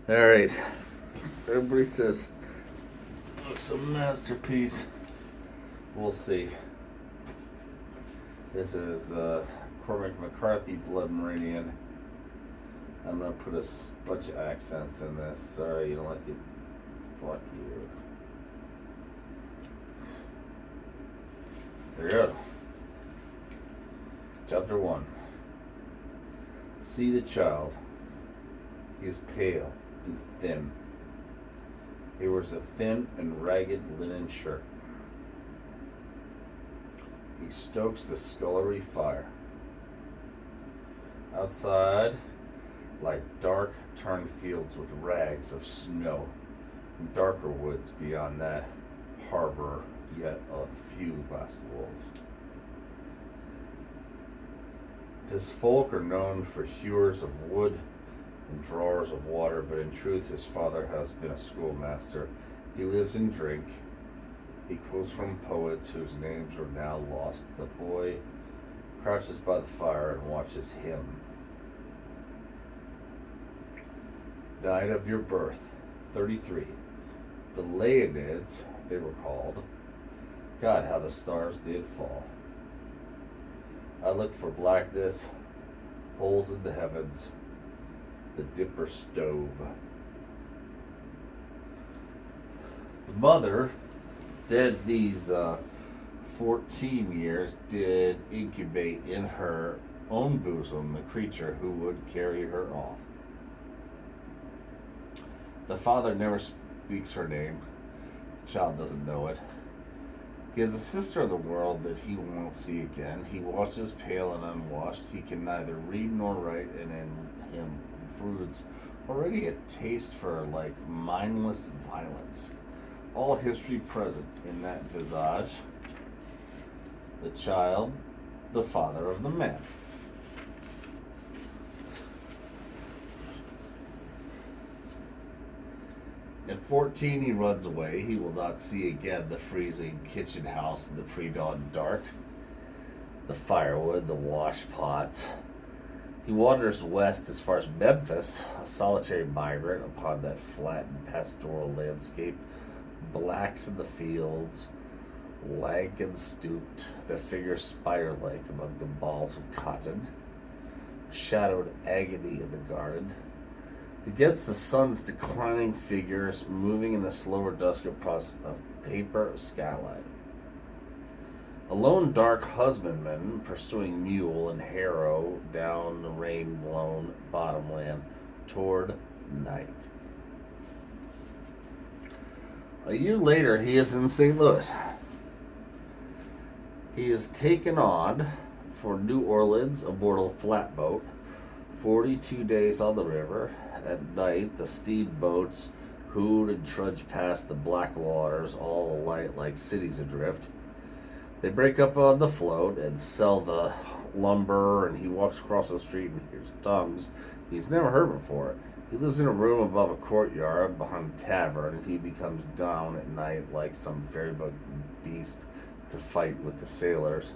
All right. Everybody says it's a masterpiece. We'll see. This is the Cormac McCarthy Blood Meridian. I'm gonna put a bunch of accents in this. Sorry, you don't like it. Fuck you. There you go. Chapter 1. See the child. He is pale and thin. He wears a thin and ragged linen shirt. He stokes the scullery fire. Outside lie dark turned fields with rags of snow, and darker woods beyond that harbor yet a few last wolves. His folk are known for hewers of wood and drawers of water, but in truth his father has been a schoolmaster. He lives in drink. He quotes from poets whose names are now lost. The boy crouches by the fire and watches him. Night of your birth, 33. The Leonids, they were called. God, how the stars did fall. I looked for blackness, holes in the heavens, the dipper stove. The mother, dead these 14 years, did incubate in her own bosom the creature who would carry her off. The father never speaks her name. The child doesn't know it. He has a sister of the world that he won't see again. He watches pale and unwashed. He can neither read nor write, and in him broods already a taste for mindless violence. All history present in that visage. The child, the father of the man. At 14 he runs away. He will not see again the freezing kitchen house in the pre-dawn dark, the firewood, the wash pots. He wanders west as far as Memphis, a solitary migrant upon that flat and pastoral landscape. Blacks in the fields, lank and stooped, their figures spider-like among the balls of cotton. Shadowed agony in the garden. Against the sun's declining figures moving in the slower dusk across a paper skyline. A lone dark husbandman pursuing mule and harrow down the rain-blown bottomland toward night. A year later, he is in St. Louis. He is taken on for New Orleans aboard a flatboat. 42 days on the river. At night, the steamboats hoot and trudge past the black waters, all alight like cities adrift. They break up on the float and sell the lumber, and he walks across the street and hears tongues he's never heard before. He lives in a room above a courtyard behind a tavern, and he becomes down at night like some fairybook beast to fight with the sailors.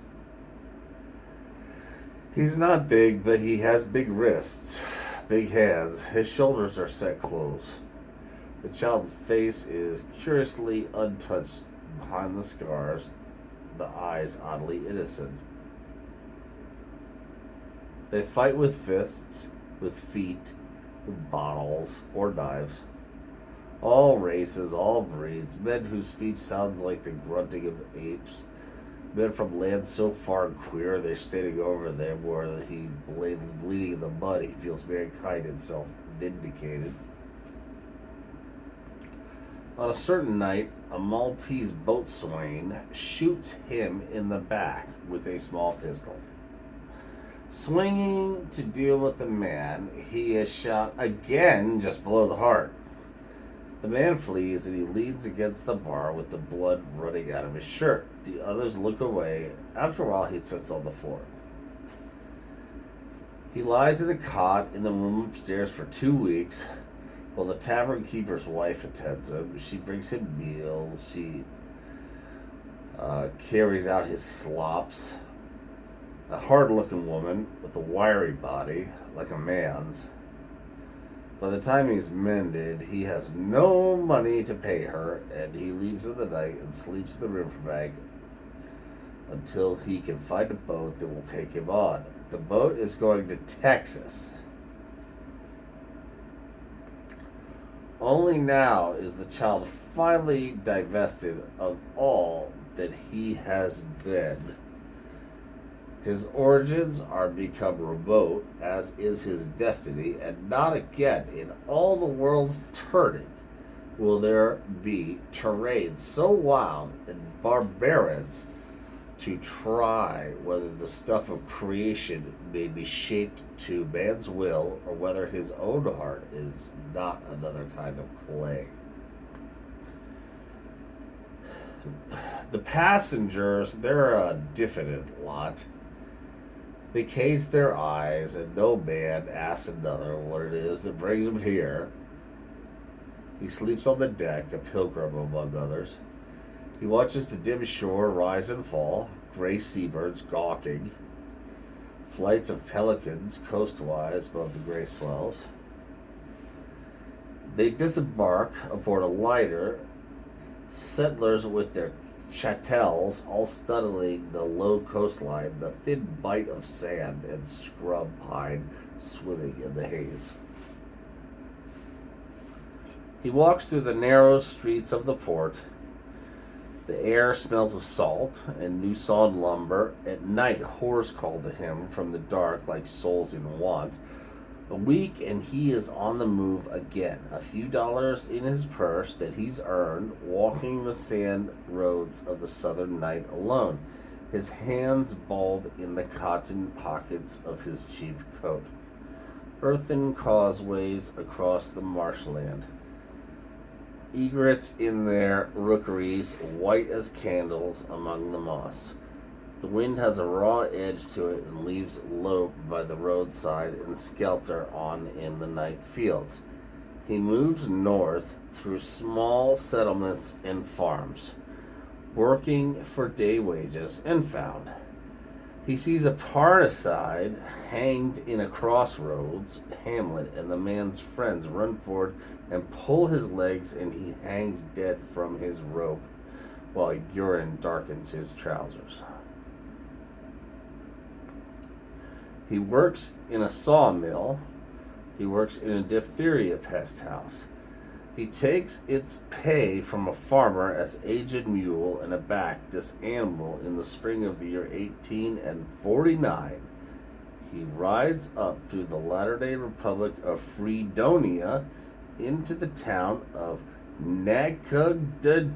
He's not big, but he has big wrists, big hands. His shoulders are set close. The child's face is curiously untouched behind the scars, the eyes oddly innocent. They fight with fists, with feet, with bottles or knives. All races, all breeds, men whose speech sounds like the grunting of apes. Men from lands so far and queer they're standing over them where he bleeding in the mud. He feels mankind itself vindicated. On a certain night, a Maltese boatswain shoots him in the back with a small pistol. Swinging to deal with the man, he is shot again just below the heart. The man flees and he leans against the bar with the blood running out of his shirt. The others look away. After a while, he sits on the floor. He lies in a cot in the room upstairs for 2 weeks while the tavern keeper's wife attends him. She brings him meals. She carries out his slops. A hard-looking woman with a wiry body like a man's. By the time he's mended, he has no money to pay her, and he leaves in the night and sleeps in the riverbank until he can find a boat that will take him on. The boat is going to Texas. Only now is the child finally divested of all that he has been. His origins are become remote, as is his destiny, and not again in all the world's turning will there be terrain so wild and barbarous to try whether the stuff of creation may be shaped to man's will, or whether his own heart is not another kind of clay. The passengers, they're a diffident lot. They case their eyes, and no man asks another what it is that brings him here. He sleeps on the deck, a pilgrim among others. He watches the dim shore rise and fall, gray seabirds gawking, flights of pelicans coastwise above the gray swells. They disembark aboard a lighter, settlers with their chattels all studding the low coastline, the thin bite of sand and scrub pine swimming in the haze. He walks through the narrow streets of the port. The air smells of salt and new sawn lumber. At night, whores call to him from the dark like souls in want. A week and he is on the move again. A few dollars in his purse that he's earned, walking the sand roads of the southern night alone, his hands balled in the cotton pockets of his cheap coat. Earthen causeways across the marshland. Egrets in their rookeries, white as candles among the moss. The wind has a raw edge to it and leaves lope by the roadside and skelter on in the night fields. He moves north through small settlements and farms, working for day wages, and found. He sees a parricide hanged in a crossroads hamlet, and the man's friends run forward and pull his legs, and he hangs dead from his rope while urine darkens his trousers. He works in a sawmill. He works in a diphtheria pest house. He takes its pay from a farmer as aged mule and aback this animal in the spring of the year 1849. He rides up through the latter-day Republic of Fredonia into the town of Nacogdoches.